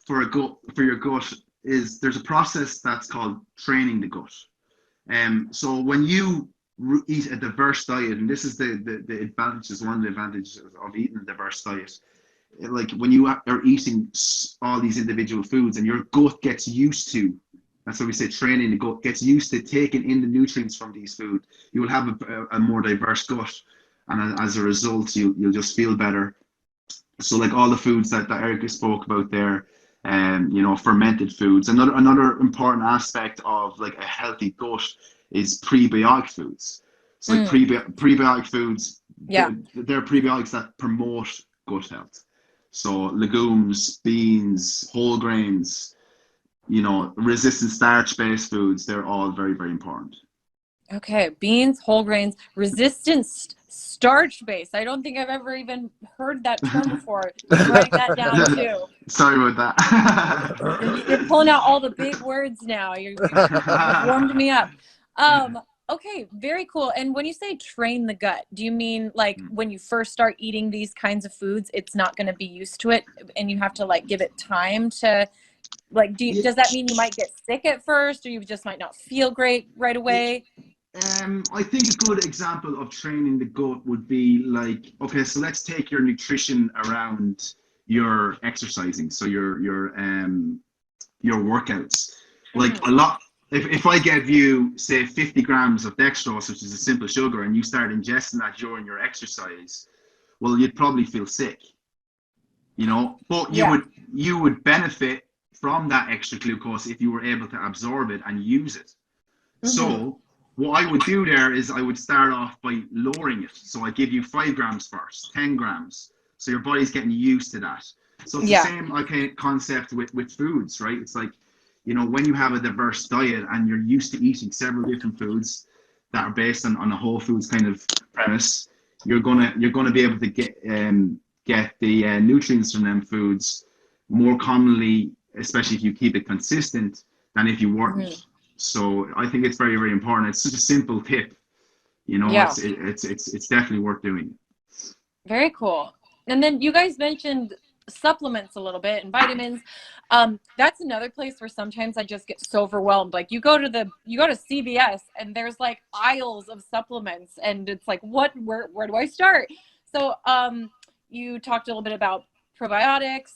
for your gut, is there's a process that's called training the gut. So when you eat a diverse diet, and this is the advantages, one of the advantages of eating a diverse diet, like when you are eating all these individual foods and your gut gets used to, that's why we say training the gut, gets used to taking in the nutrients from these foods, you will have a more diverse gut, and as a result you'll just feel better. So like all the foods that Erica spoke about there, you know, fermented foods. Another important aspect of like a healthy gut is prebiotic foods. So like prebiotic foods, Yeah. they're prebiotics that promote gut health. So legumes, beans, whole grains, you know, resistant starch-based foods, they're all very, very important. Okay, beans, whole grains, resistant starch-based. I don't think I've ever even heard that term before. I'm writing that down too. Sorry about that. You're pulling out all the big words now. You've warmed me up. Okay, very cool. And when you say train the gut, do you mean like when you first start eating these kinds of foods, it's not going to be used to it, and you have to like give it time to, like, does that mean you might get sick at first, or you just might not feel great right away? I think a good example of training the gut would be like, okay, so let's take your nutrition around your exercising, so your workouts. Like a lot, if I give you say 50 grams of dextrose, which is a simple sugar, and you start ingesting that during your exercise, well, you'd probably feel sick, you know, but you would benefit from that extra glucose if you were able to absorb it and use it. So what I would do there is I would start off by lowering it. So I give you 5 grams first, 10 grams. So your body's getting used to that. So it's the same concept with foods, right? It's like, you know, when you have a diverse diet and you're used to eating several different foods that are based on a whole foods kind of premise, you're gonna be able to get the nutrients from them foods more commonly, especially if you keep it consistent, than if you weren't. So I think it's very, very important. It's such a simple tip, you know. It's definitely worth doing. Very cool. And then you guys mentioned supplements a little bit and vitamins. That's another place where sometimes I just get so overwhelmed. Like you go to CVS and there's like aisles of supplements, and it's like, where do I start? So you talked a little bit about probiotics,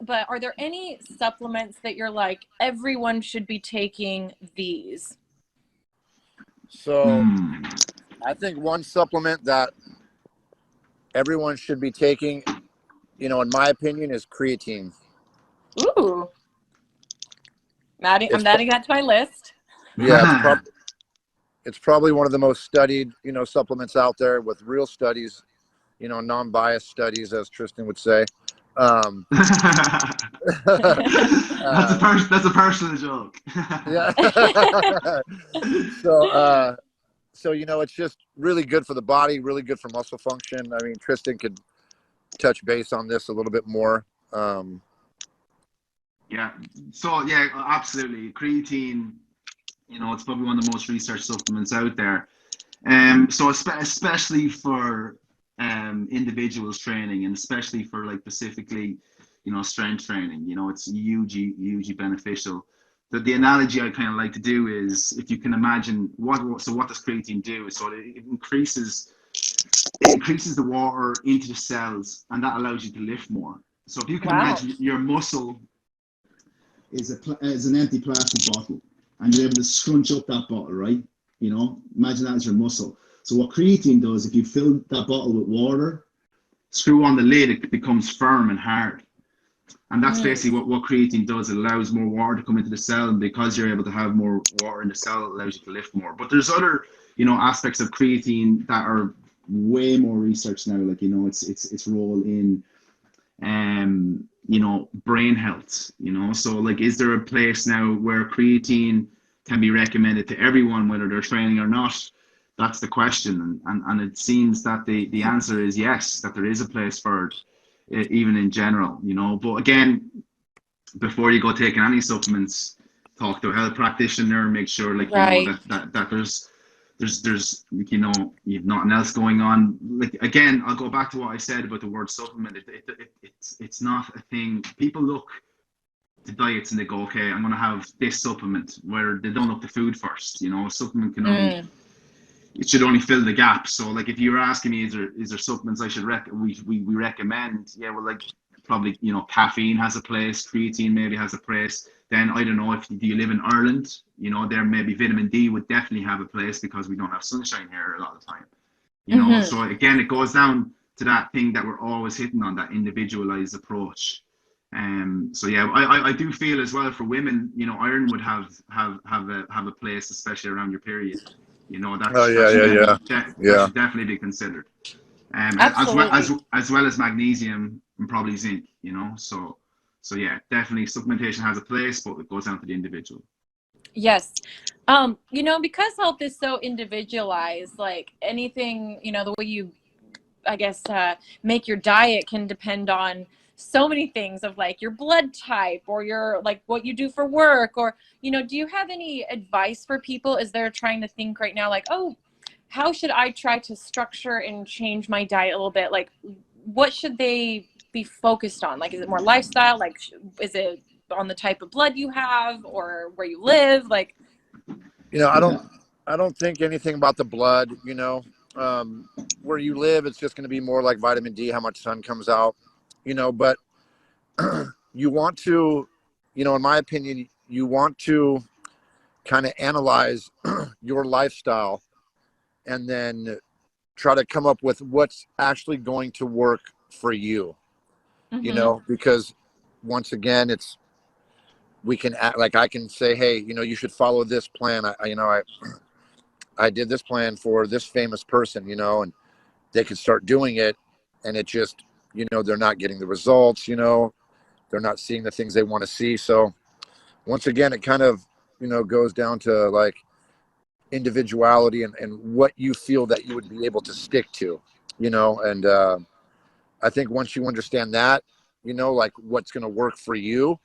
but are there any supplements that you're like, everyone should be taking these? So I think one supplement that everyone should be taking, you know, in my opinion, is creatine. Ooh. I'm adding that to my list. Yeah, it's probably one of the most studied, you know, supplements out there with real studies, you know, non-biased studies, as Tristin would say. That's a personal joke. Yeah. So you know, it's just really good for the body, really good for muscle function. I mean, Tristin could touch base on this a little bit more. Yeah. So yeah, absolutely. Creatine You know, it's probably one of the most researched supplements out there. So especially for individuals training, and especially for like specifically, you know, strength training, you know, it's hugely beneficial. The analogy I kind of like to do is, if you can imagine what does creatine do? So it increases the water into the cells, and that allows you to lift more. So if you can Wow. imagine your muscle is an empty plastic bottle, and you're able to scrunch up that bottle, right? You know, imagine that as your muscle. So what creatine does, if you fill that bottle with water, screw on the lid, it becomes firm and hard. And that's basically what creatine does. It allows more water to come into the cell, and because you're able to have more water in the cell, it allows you to lift more. But there's other, you know, aspects of creatine that are way more research now. Like, you know, its role in, you know, brain health. You know, so like, is there a place now where creatine can be recommended to everyone, whether they're training or not? That's the question, and it seems that the answer is yes, that there is a place for it, even in general, you know. But again, before you go taking any supplements, talk to a health practitioner, make sure, like, you know, that there's you know, you've nothing else going on. Like, again, I'll go back to what I said about the word supplement. It's not a thing. People look to diets and they go, okay, I'm going to have this supplement, where they don't look the food first. You know, a supplement can only it should only fill the gap. So like, if you were asking me, is there supplements I should we recommend? Yeah, well, like, probably, you know, caffeine has a place, creatine maybe has a place. Then I don't know, if do you live in Ireland, you know, there maybe vitamin D would definitely have a place, because we don't have sunshine here a lot of the time. You know, so again, it goes down to that thing that we're always hitting on, that individualized approach. So yeah, I do feel as well, for women, you know, iron would have a place, especially around your period. You know, that should definitely be considered. As well as magnesium and probably zinc. You know, so yeah, definitely supplementation has a place, but it goes down to the individual. Yes. You know, because health is so individualized, like anything, you know, the way you, I guess, make your diet can depend on so many things, of like your blood type, or your, like, what you do for work, or, you know, do you have any advice for people as they're trying to think right now, like, oh, how should I try to structure and change my diet a little bit? Like, what should they be focused on? Like, is it more lifestyle? Like, is it on the type of blood you have, or where you live? Like, you know, I don't think anything about the blood, you know. Where you live, it's just going to be more like vitamin D, how much sun comes out, you know. But you want to, you know, in my opinion, you want to kind of analyze your lifestyle, and then try to come up with what's actually going to work for you, you know, because once again, we can act like, I can say, hey, you know, you should follow this plan. I did this plan for this famous person, you know, and they could start doing it, and it just, you know, they're not getting the results, you know, they're not seeing the things they want to see. So once again, it kind of, you know, goes down to like individuality, and what you feel that you would be able to stick to, you know. And I think once you understand that, you know, like what's going to work for you,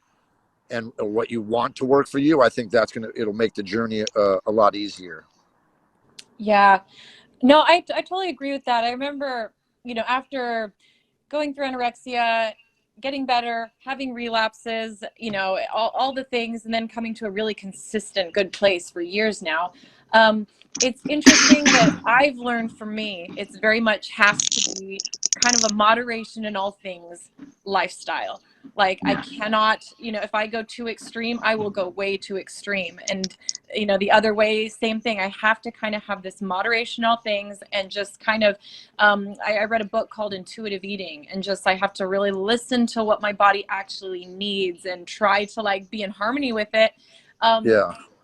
and what you want to work for you, I think it'll make the journey a lot easier. Yeah, no, I totally agree with that. I remember, you know, after going through anorexia, getting better, having relapses, you know, all the things, and then coming to a really consistent, good place for years now. It's interesting that I've learned, for me, it's very much has to be kind of a moderation in all things lifestyle. Like, I cannot, you know, if I go too extreme, I will go way too extreme. And, you know, the other way, same thing. I have to kind of have this moderation in all things, and just kind of, I read a book called Intuitive Eating, and just, I have to really listen to what my body actually needs, and try to like be in harmony with it.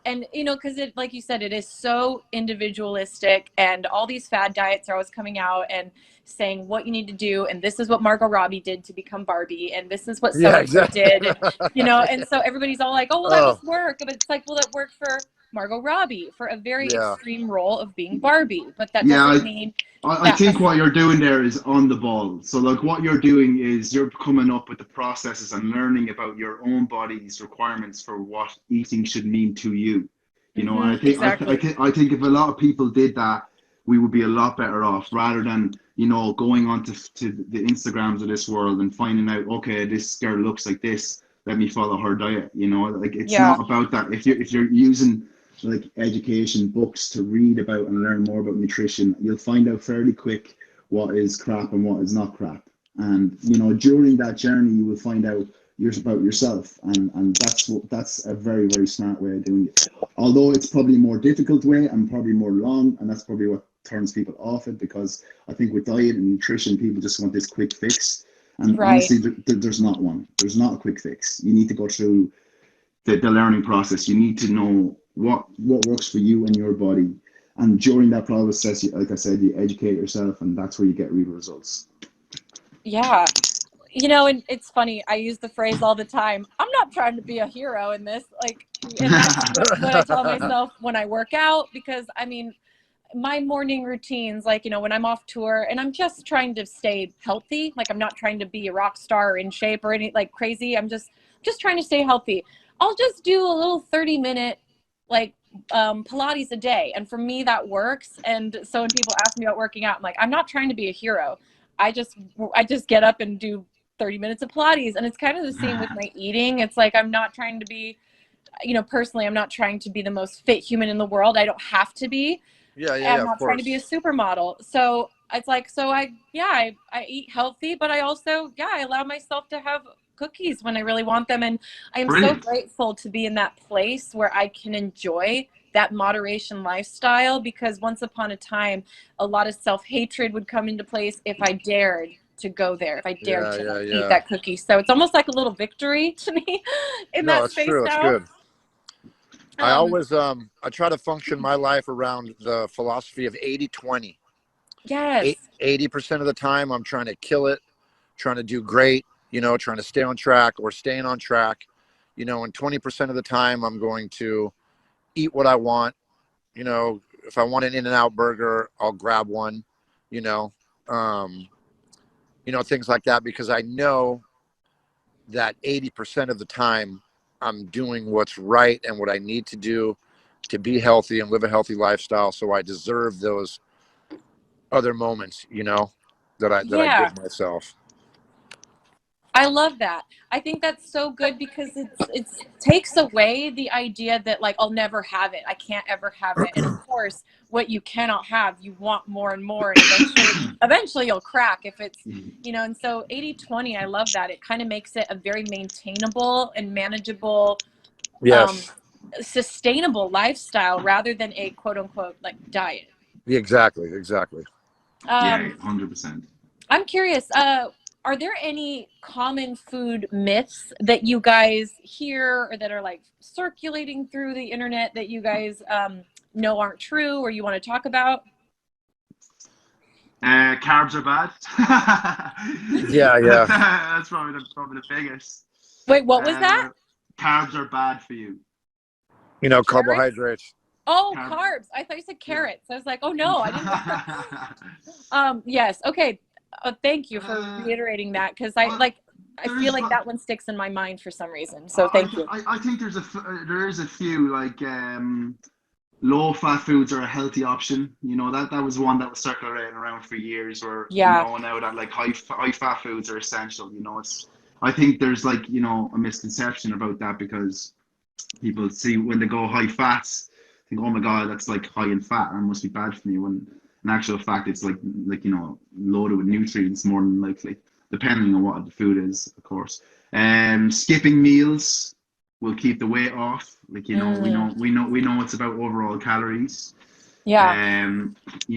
And, you know, because it, like you said, it is so individualistic, and all these fad diets are always coming out and saying what you need to do, and this is what Margot Robbie did to become Barbie, and this is what so-and-so did, and, you know, and so everybody's all like, oh, well, that must work, but it's like, well, that worked for Margot Robbie for a very extreme role of being Barbie, but that doesn't mean. I think what you're doing there is on the ball. So like, what you're doing is you're coming up with the processes and learning about your own body's requirements for what eating should mean to you. You know, and I think exactly. I think if a lot of people did that, we would be a lot better off, rather than, you know, going on to the Instagrams of this world and finding out, okay, this girl looks like this, let me follow her diet. You know, like, it's Yeah. not about that. If you're using like education books to read about and learn more about nutrition, you'll find out fairly quick what is crap and what is not crap. And, you know, during that journey, you will find out about yourself, and that's a very, very smart way of doing it. Although it's probably a more difficult way and probably more long, and that's probably what turns people off it, because I think with diet and nutrition, people just want this quick fix. And honestly, there's not one. There's not a quick fix. You need to go through the learning process. You need to know what works for you and your body. And during that process, like I said, you educate yourself, and that's where you get real results. Yeah. You know, and it's funny, I use the phrase all the time, I'm not trying to be a hero in this, like, and that's what I tell myself when I work out, because I mean, my morning routines, like, you know, when I'm off tour and I'm just trying to stay healthy, like I'm not trying to be a rock star or in shape or any like crazy, I'm just trying to stay healthy. I'll just do a little 30-minute like Pilates a day, and for me that works. And so when people ask me about working out, I'm like, I'm not trying to be a hero. I just get up and do 30 minutes of Pilates. And it's kind of the same with my eating. It's like, I'm not trying to be, you know, personally, I'm not trying to be the most fit human in the world. I don't have to be. I'm not trying to be a supermodel. So it's like, so I eat healthy, but I also, I allow myself to have cookies when I really want them. And I am so grateful to be in that place where I can enjoy that moderation lifestyle, because once upon a time, a lot of self-hatred would come into place if I dared to go there, if I dared to eat that cookie. So it's almost like a little victory to me in that space true. now. It's good. I always I try to function my life around the philosophy of 80-20. Yes. 80% of the time I'm trying to kill it, trying to do great, you know, trying to stay on track or staying on track, you know, and 20% of the time I'm going to eat what I want. You know, if I want an In-N-Out burger, I'll grab one, you know, things like that, because I know that 80% of the time I'm doing what's right and what I need to do to be healthy and live a healthy lifestyle. So I deserve those other moments, you know, that I give myself. I love that. I think that's so good, because it takes away the idea that like, I'll never have it. I can't ever have it. And of course, what you cannot have, you want more and more. And eventually you'll crack if it's, you know, and so 80-20, I love that. It kind of makes it a very maintainable and manageable, sustainable lifestyle, rather than a quote unquote like diet. Exactly. Yeah, 100%. I'm curious, are there any common food myths that you guys hear or that are like circulating through the internet that you guys know aren't true or you want to talk about? Carbs are bad. Yeah. That's probably the biggest. Wait, what was that? Carbs are bad for you. You know, carbohydrates. Oh, carbs. I thought you said carrots. I was like, oh no, I didn't. Yes. Okay. Thank you for reiterating that, because I feel like that one sticks in my mind for some reason. So thank you. I think there is a few, like low fat foods are a healthy option. You know, that was one that was circulating around for years, where you know, now that like high fat foods are essential. You know, I think there's like, you know, a misconception about that, because people see when they go high fats, think, oh my god, that's like high in fat and must be bad for me, when in actual fact it's like you know, loaded with nutrients more than likely, depending on what the food is, of course. Skipping meals will keep the weight off. Like, you know, we know it's about overall calories. You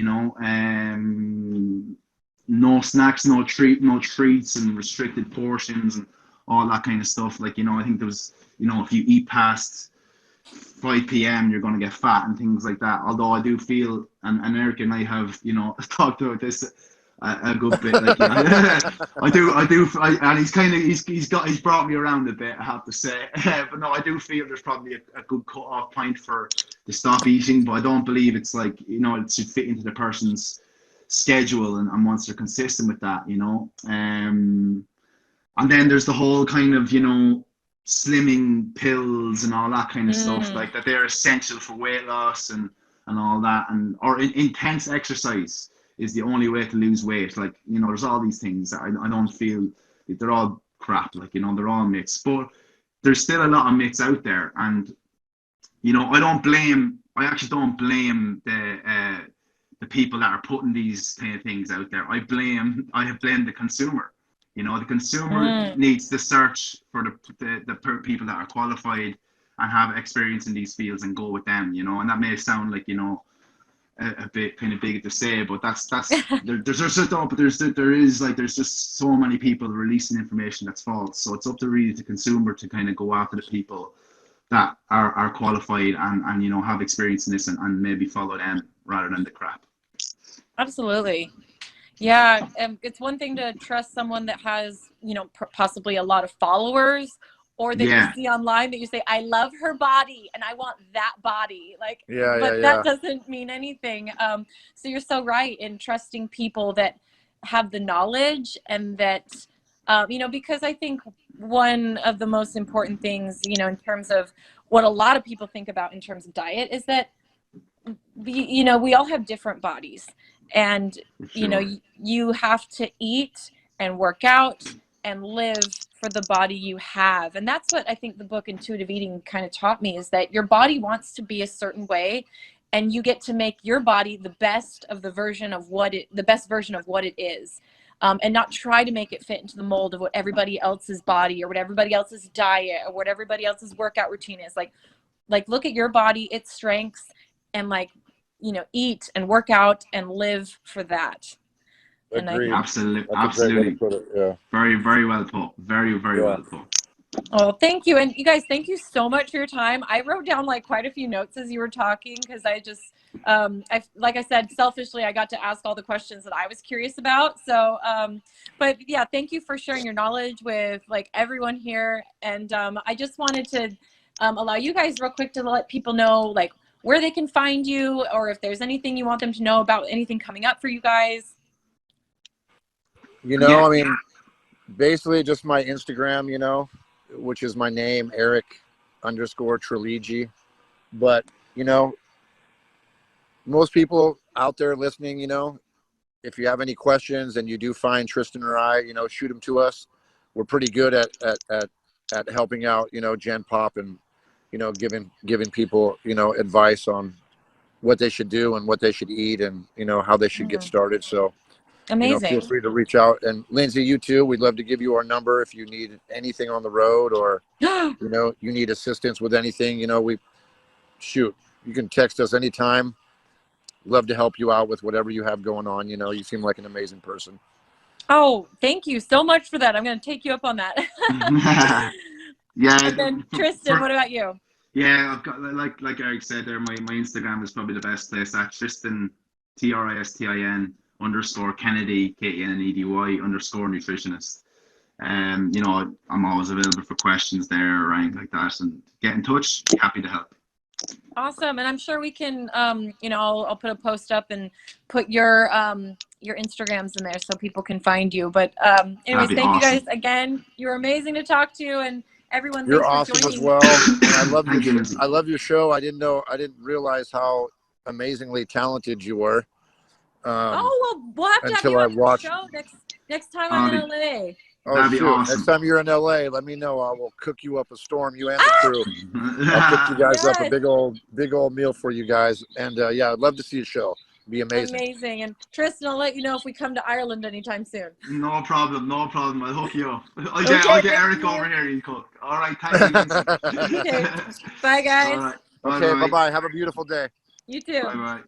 know, no snacks, no treats, and restricted portions and all that kind of stuff. Like, you know, I think there was, you know, if you eat past 5 p.m. you're going to get fat and things like that. Although I do feel, and Eric and I have, you know, talked about this a good bit. Like, and he's brought me around a bit, I have to say. But no, I do feel there's probably a good cut-off point to stop eating. But I don't believe it's like, you know, it should fit into the person's schedule, and once they're consistent with that, you know. And then there's the whole kind of, you know, slimming pills and all that kind of stuff, like that they're essential for weight loss and all that, and or intense exercise is the only way to lose weight. Like, you know, there's all these things that I don't feel, they're all crap, like, you know, they're all myths, but there's still a lot of myths out there. And, you know, I actually don't blame the people that are putting these kind of things out there. I have blamed the consumer. You know, the consumer needs to search for the people that are qualified and have experience in these fields and go with them, you know. And that may sound like, you know, a bit kind of big to say, but there's just so many people releasing information that's false. So it's up to really the consumer to kind of go after the people that are qualified and you know, have experience in this and maybe follow them rather than the crap. Absolutely. Yeah, it's one thing to trust someone that has, you know, possibly a lot of followers, or that you see online that you say, I love her body and I want that body. Like, that doesn't mean anything. So you're so right in trusting people that have the knowledge, and that, you know, because I think one of the most important things, you know, in terms of what a lot of people think about in terms of diet is that, you know, we all have different bodies. And, you know, you have to eat and work out and live for the body you have. And that's what I think the book Intuitive Eating kind of taught me, is that your body wants to be a certain way, and you get to make your body the best version of what it is. And not try to make it fit into the mold of what everybody else's body or what everybody else's diet or what everybody else's workout routine is. Like look at your body, its strengths, and like, you know, eat and work out and live for that. Agreed. Absolutely. Yeah. Very, very well put. Very, very well put. Oh, thank you. And you guys, thank you so much for your time. I wrote down like quite a few notes as you were talking, because I just, like I said, selfishly, I got to ask all the questions that I was curious about. So, but yeah, thank you for sharing your knowledge with like everyone here. And I just wanted to allow you guys real quick to let people know like where they can find you, or if there's anything you want them to know about anything coming up for you guys. You know, I mean, basically just my Instagram, you know, which is my name, Eric_Triliegi. But, you know, most people out there listening, you know, if you have any questions and you do find Tristin or I, you know, shoot them to us. We're pretty good at helping out, you know, Gen Pop, and, you know, giving people, you know, advice on what they should do and what they should eat, and, you know, how they should get started. So, amazing. You know, feel free to reach out. And Lindsey, you too. We'd love to give you our number if you need anything on the road, or, you know, you need assistance with anything. You know, you can text us anytime. Love to help you out with whatever you have going on. You know, you seem like an amazing person. Oh, thank you so much for that. I'm going to take you up on that. Yeah. And then Tristin, what about you? Yeah, I've got, like Eric said there, my Instagram is probably the best place. At Tristin, TRISTIN _Kennedy, KENNEDY _nutritionist. You know, I'm always available for questions there or anything like that, and get in touch. Be happy to help. Awesome. And I'm sure we can, you know, I'll put a post up and put your Instagrams in there so people can find you. But anyways, thank you guys again. You're amazing to talk to, and everyone. You're awesome as well. And I love I love your show. I didn't realize how amazingly talented you were. Well, we'll have to have you on the show next time I'm in LA. Oh, shoot. Awesome. Next time you're in LA, let me know. I will cook you up a storm, you and the crew. I'll cook you guys up a big old meal for you guys. And yeah, I'd love to see a show. It'd be amazing. Amazing. And Tristin, I'll let you know if we come to Ireland anytime soon. No problem. I'll hook you up. I'll get Eric over here. You cook. All right. Thank you. Okay. Bye, guys. All right. Okay. Bye-bye. Have a beautiful day. You too. Bye-bye.